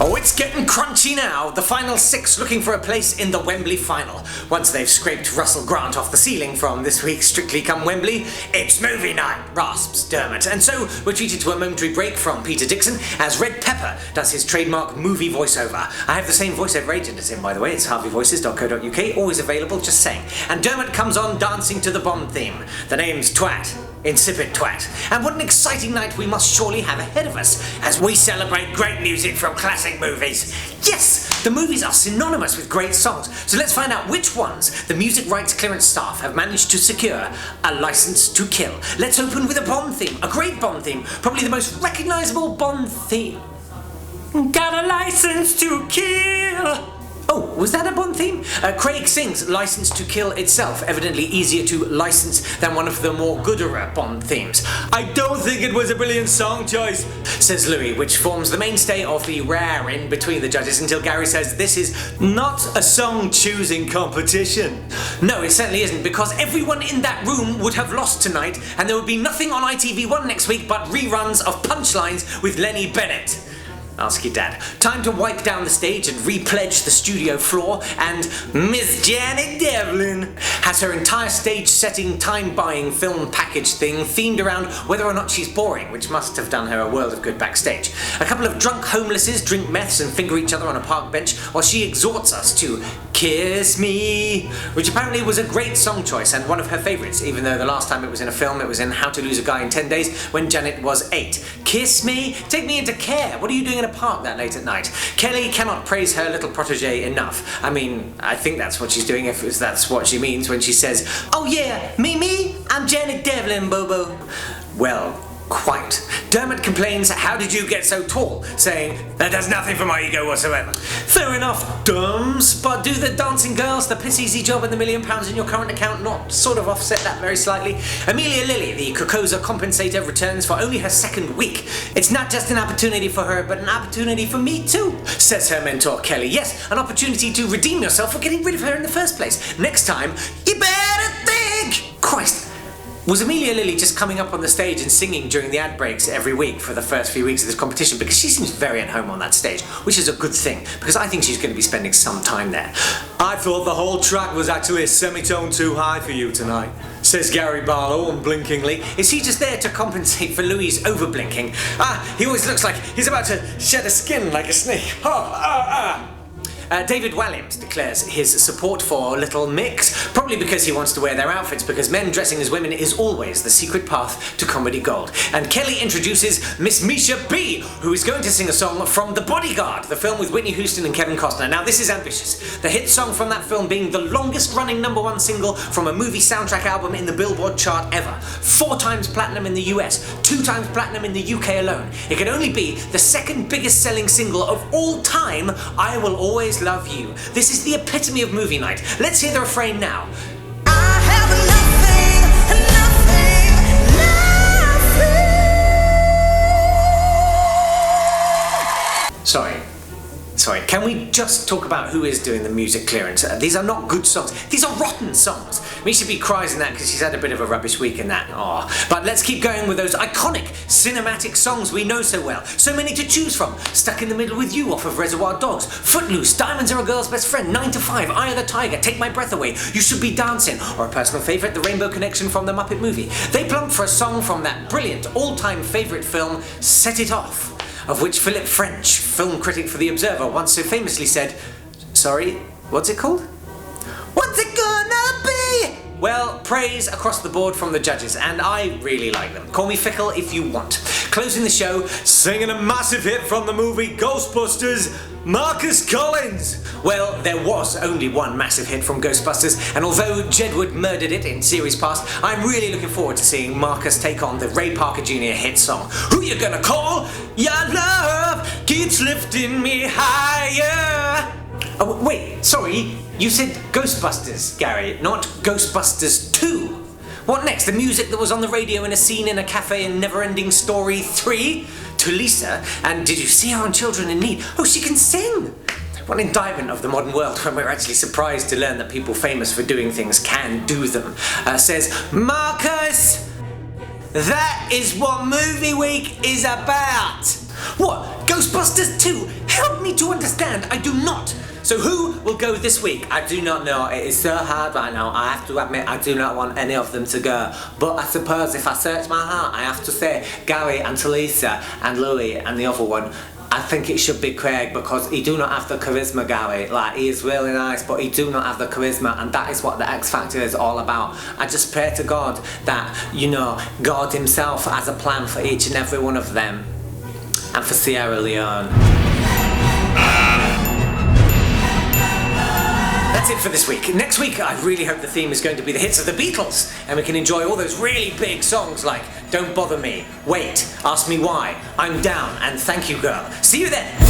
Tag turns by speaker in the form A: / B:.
A: Oh, it's getting crunchy now. The final six looking for a place in the Wembley final. Once they've scraped Russell Grant off the ceiling from this week's Strictly Come Wembley, it's movie night, rasps Dermot. And so we're treated to a momentary break from Peter Dixon as Red Pepper does his trademark movie voiceover. I have the same voiceover agent as him, by the way. It's harveyvoices.co.uk, always available, just saying. And Dermot comes on dancing to the Bond theme. The name's Twat. Insipid Twat. And what an exciting night we must surely have ahead of us as we celebrate great music from classic movies. Yes, the movies are synonymous with great songs, so let's find out which ones the music rights clearance staff have managed to secure a license to kill. Let's open with a Bond theme, a great Bond theme, probably the most recognisable Bond theme. Got a license to kill. Oh, was that a Bond theme? Craig sings License to Kill itself, evidently easier to license than one of the more gooder Bond themes. I don't think it was a brilliant song choice, says Louis, which forms the mainstay of the raring between the judges until Gary says this is not a song choosing competition. No, it certainly isn't, because everyone in that room would have lost tonight and there would be nothing on ITV1 next week but reruns of Punchlines with Lenny Bennett. Ask your dad. Time to wipe down the stage and repledge the studio floor, and Miss Janet Devlin has her entire stage-setting, time-buying film package thing themed around whether or not she's boring, which must have done her a world of good backstage. A couple of drunk homelesses drink meths and finger each other on a park bench while she exhorts us to kiss me, which apparently was a great song choice and one of her favourites, even though the last time it was in a film it was in How to Lose a Guy in 10 Days when Janet was 8. Kiss me? Take me into care. What are you doing in a park that late at night? Kelly cannot praise her little protege enough. I mean, I think that's what she's doing if that's what she means when she says, "Oh yeah, me, I'm Janet Devlin, Bobo." Well, quite. Dermot complains, "How did you get so tall?" saying, "That does nothing for my ego whatsoever." Fair enough, dumbs, but do the dancing girls, the piss easy job and the £1 million in your current account not sort of offset that very slightly? Amelia Lilly, the Kokoza compensator, returns for only her second week. "It's not just an opportunity for her, but an opportunity for me too," says her mentor Kelly. "Yes, an opportunity to redeem yourself for getting rid of her in the first place. Next time, you better think." Christ. Was Amelia Lilly just coming up on the stage and singing during the ad breaks every week for the first few weeks of this competition? Because she seems very at home on that stage, which is a good thing, because I think she's going to be spending some time there. "I thought the whole track was actually a semitone too high for you tonight," says Gary Barlow unblinkingly. Is he just there to compensate for Louis' overblinking? He always looks like he's about to shed a skin like a snake. David Walliams declares his support for Little Mix, probably because he wants to wear their outfits, because men dressing as women is always the secret path to comedy gold. And Kelly introduces Miss Misha B, who is going to sing a song from The Bodyguard, the film with Whitney Houston and Kevin Costner. Now this is ambitious. The hit song from that film being the longest running #1 single from a movie soundtrack album in the Billboard chart ever. 4 times platinum in the US, 2 times platinum in the UK alone. It can only be the second biggest selling single of all time, I Will Always Love You. This is the epitome of movie night. Let's hear the refrain now.
B: I have nothing.
A: Sorry, can we just talk about who is doing the music clearance? These are not good songs. These are rotten songs. Misha B cries in that because she's had a bit of a rubbish week in that. But let's keep going with those iconic cinematic songs we know so well. So many to choose from. Stuck in the Middle with You off of Reservoir Dogs, Footloose, Diamonds Are a Girl's Best Friend, 9 to 5, Eye of the Tiger, Take My Breath Away, You Should Be Dancing, or a personal favourite, The Rainbow Connection from The Muppet Movie. They plumped for a song from that brilliant all-time favourite film, Set It Off, of which Philip French, film critic for The Observer, once so famously said, "Sorry, what's it called? What's it gonna be?" Well, praise across the board from the judges, and I really like them. Call me fickle if you want. Closing the show, singing a massive hit from the movie Ghostbusters, Marcus Collins. Well, there was only one massive hit from Ghostbusters, and although Jedward murdered it in series past, I'm really looking forward to seeing Marcus take on the Ray Parker Jr. hit song. Who you gonna call? Your love keeps lifting me higher. Oh, wait, sorry, you said Ghostbusters, Gary, not Ghostbusters 2. What next? The music that was on the radio in a scene in a cafe in Neverending Story 3? To Lisa, and did you see her on Children in Need? Oh, she can sing! What an indictment of the modern world when we're actually surprised to learn that people famous for doing things can do them. Says, "Marcus, that is what Movie Week is about." What? Ghostbusters 2, help me to understand, I do not. So who will go this week? I do not know, it is so hard right now, I have to admit I do not want any of them to go. But I suppose if I search my heart, I have to say Gary and Talisa and Louis and the other one. I think it should be Craig because he do not have the charisma, Gary. Like, he is really nice, but he do not have the charisma, and that is what the X Factor is all about. I just pray to God that, you know, God himself has a plan for each and every one of them. And for Sierra Leone. That's it for this week. Next week, I really hope the theme is going to be the hits of the Beatles, and we can enjoy all those really big songs like Don't Bother Me, Wait, Ask Me Why, I'm Down, and Thank You Girl. See you then!